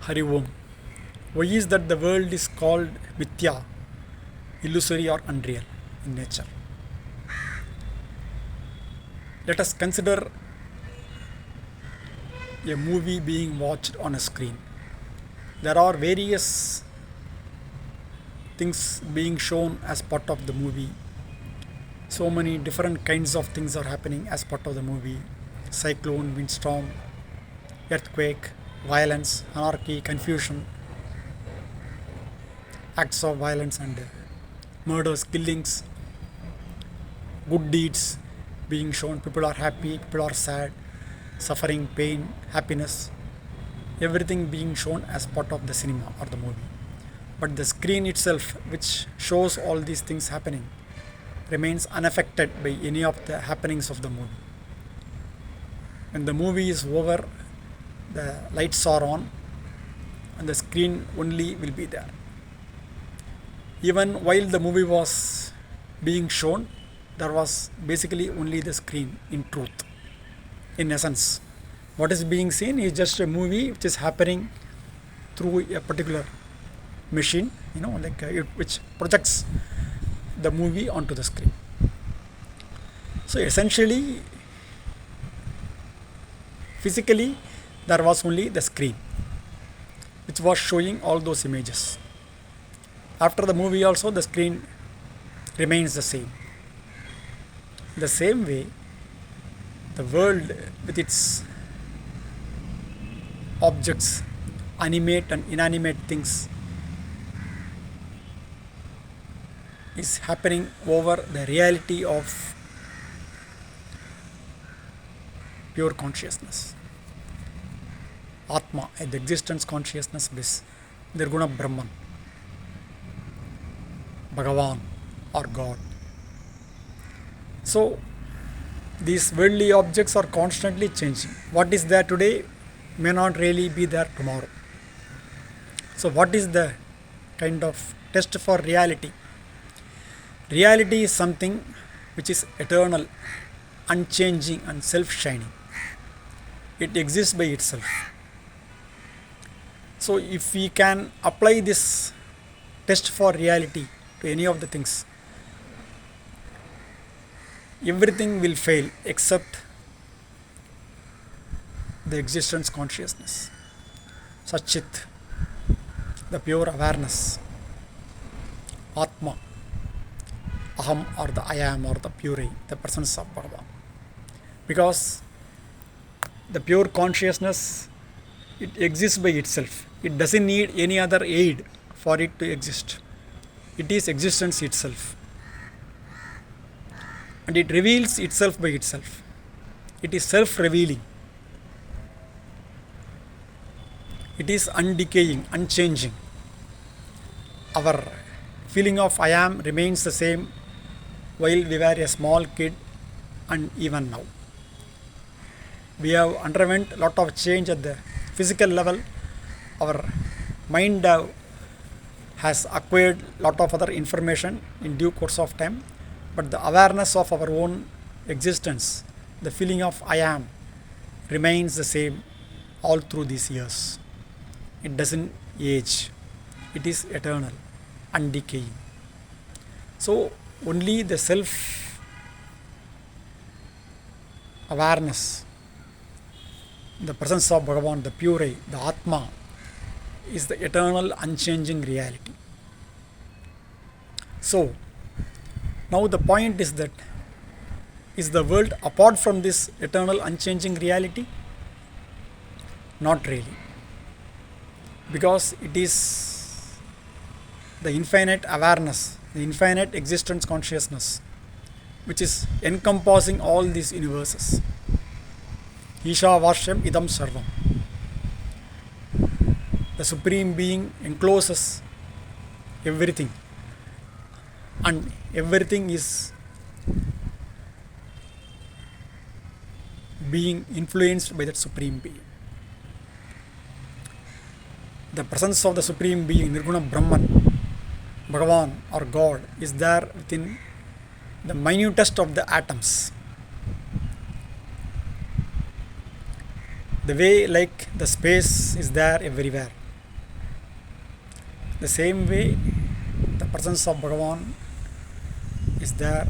Hari Om. Why is that the world is called mithya, illusory or unreal in nature? Let us consider a movie being watched on a screen. There are various things being shown as part of the movie. So many different kinds of things are happening as part of the movie: cyclone, windstorm, earthquake, violence, anarchy, confusion, acts of violence and murders, killings, good deeds being shown. People are happy, people are sad, suffering, pain, happiness, everything being shown as part of the cinema or the movie. But the screen itself, which shows all these things happening, remains unaffected by any of the happenings of the movie. When the movie is over, the lights are on and the screen only will be there. Even while the movie was being shown, there was basically only the screen in truth. In essence, what is being seen is just a movie which is happening through a particular machine, which projects the movie onto the screen. So essentially, physically, there was only the screen which was showing all those images. After the movie also, the screen remains the same. The same way, the world with its objects, animate and inanimate things, is happening over the reality of pure consciousness. Atma, the existence consciousness bliss, Nirguna Brahman, Bhagavan or God. So these worldly objects are constantly changing. What is there today may not really be there tomorrow. So what is the kind of test for reality? Reality is something which is eternal, unchanging and self-shining. It exists by itself. So if we can apply this test for reality to any of the things, everything will fail except the existence consciousness. Satchit, the pure awareness. Atma, Aham or the I am or the pure, the presence of Bhagavan. Because the pure consciousness, it exists by itself. It doesn't need any other aid for it to exist. It is existence itself. And it reveals itself by itself. It is self-revealing. It is undecaying, unchanging. Our feeling of I am remains the same while we were a small kid and even now. We have underwent a lot of change at the physical level. Our mind has acquired a lot of other information in due course of time. But the awareness of our own existence, the feeling of I am, remains the same all through these years. It doesn't age. It is eternal, undecaying. So only the self-awareness, the presence of Bhagavan, the pure, the Atma, is the eternal, unchanging reality. So now the point is that, is the world apart from this eternal unchanging reality? Not really. Because it is the infinite awareness, the infinite existence consciousness, which is encompassing all these universes. Isha Vashyam Idam Sarvam. The Supreme Being encloses everything. And everything is being influenced by that Supreme Being. The presence of the Supreme Being, Nirguna Brahman, Bhagavan or God, is there within the minutest of the atoms. The way like the space is there everywhere. The same way, the presence of Bhagavan is there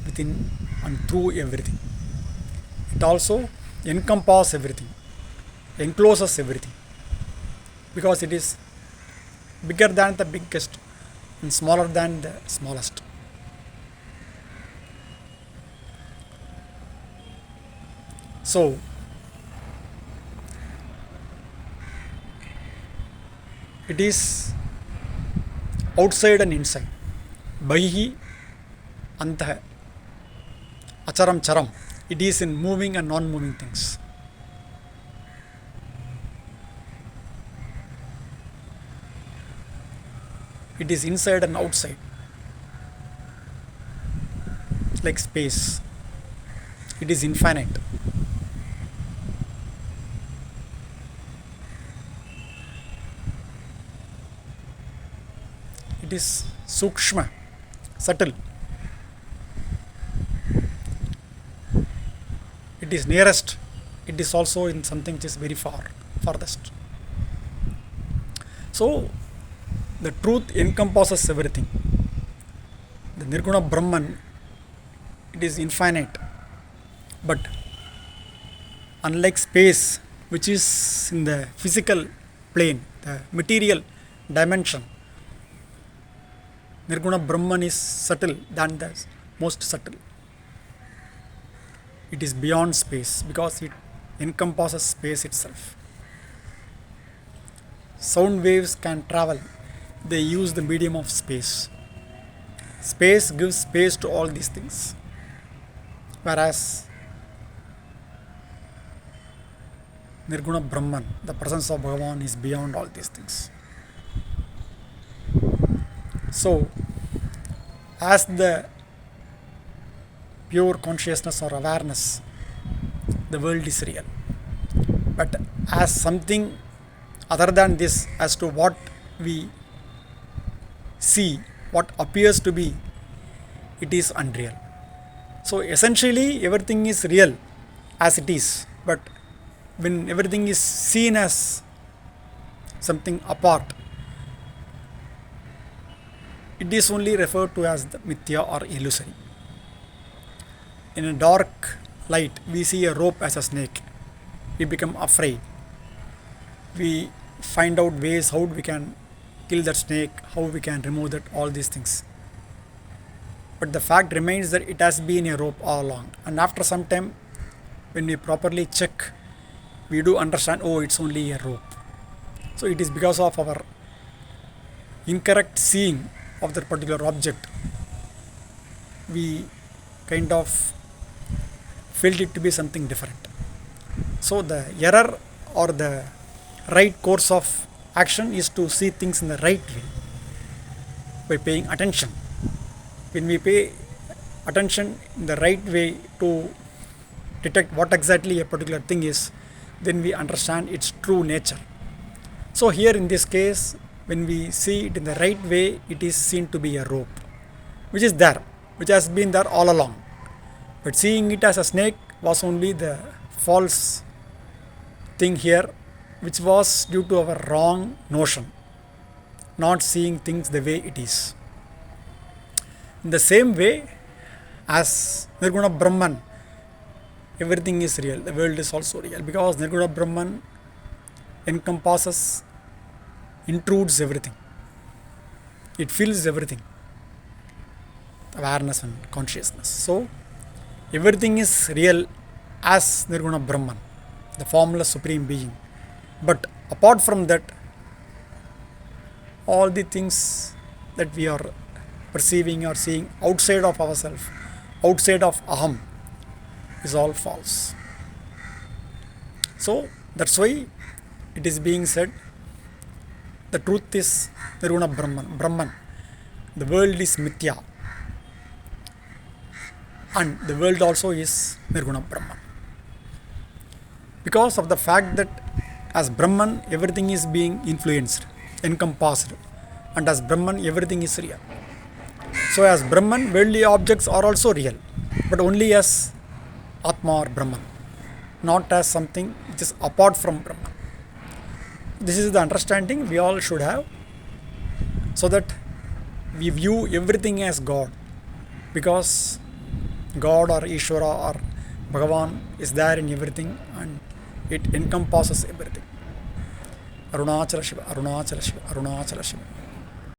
within and through everything. It also encompasses everything, encloses everything, because it is bigger than the biggest and smaller than the smallest. So, it is outside and inside. Bahihi antah acharam charam. It is in moving and non-moving things. It is inside and outside, like space. It is infinite. It is sukshma, subtle. It is nearest. It is also in something which is very far, farthest. So, the truth encompasses everything. The Nirguna Brahman, it is infinite. But unlike space, which is in the physical plane, the material dimension, Nirguna Brahman is subtle than the most subtle. It is beyond space because it encompasses space itself. Sound waves can travel. They use the medium of space. Space gives space to all these things. Whereas Nirguna Brahman, the presence of Bhagavan, is beyond all these things. So, as the pure consciousness or awareness, the world is real. But as something other than this, as to what we see, what appears to be, it is unreal. So essentially everything is real as it is, but when everything is seen as something apart, it is only referred to as the mithya or illusory. In a dark light, we see a rope as a snake. We become afraid. We find out ways how we can kill that snake, how we can remove that, all these things. But the fact remains that it has been a rope all along. And after some time, when we properly check, we do understand, oh, it's only a rope. So it is because of our incorrect seeing of that particular object, we kind of felt it to be something different. So the error or the right course of action is to see things in the right way by paying attention. When we pay attention in the right way to detect what exactly a particular thing is, then we understand its true nature. So here in this case, when we see it in the right way, it is seen to be a rope, which is there, which has been there all along. But seeing it as a snake was only the false thing here, which was due to our wrong notion, not seeing things the way it is. In the same way, as Nirguna Brahman, everything is real, the world is also real, because Nirguna Brahman encompasses, intrudes everything. It fills everything, awareness and consciousness. So, everything is real as Nirguna Brahman, the formless supreme being. But apart from that, all the things that we are perceiving or seeing outside of ourselves, outside of Aham, is all false. So that's why it is being said, the truth is Nirguna Brahman. The world is mithya, and the world also is Nirguna Brahman. Because of the fact that as Brahman, everything is being influenced, encompassed, and as Brahman, everything is real. So as Brahman, worldly objects are also real, but only as Atma or Brahman, not as something which is apart from Brahman. This is the understanding we all should have. so that we view everything as God, because God or Ishvara or Bhagavan is there in everything and it encompasses everything. Arunachala Shiva, Arunachala Shiva, Arunachala Shiva.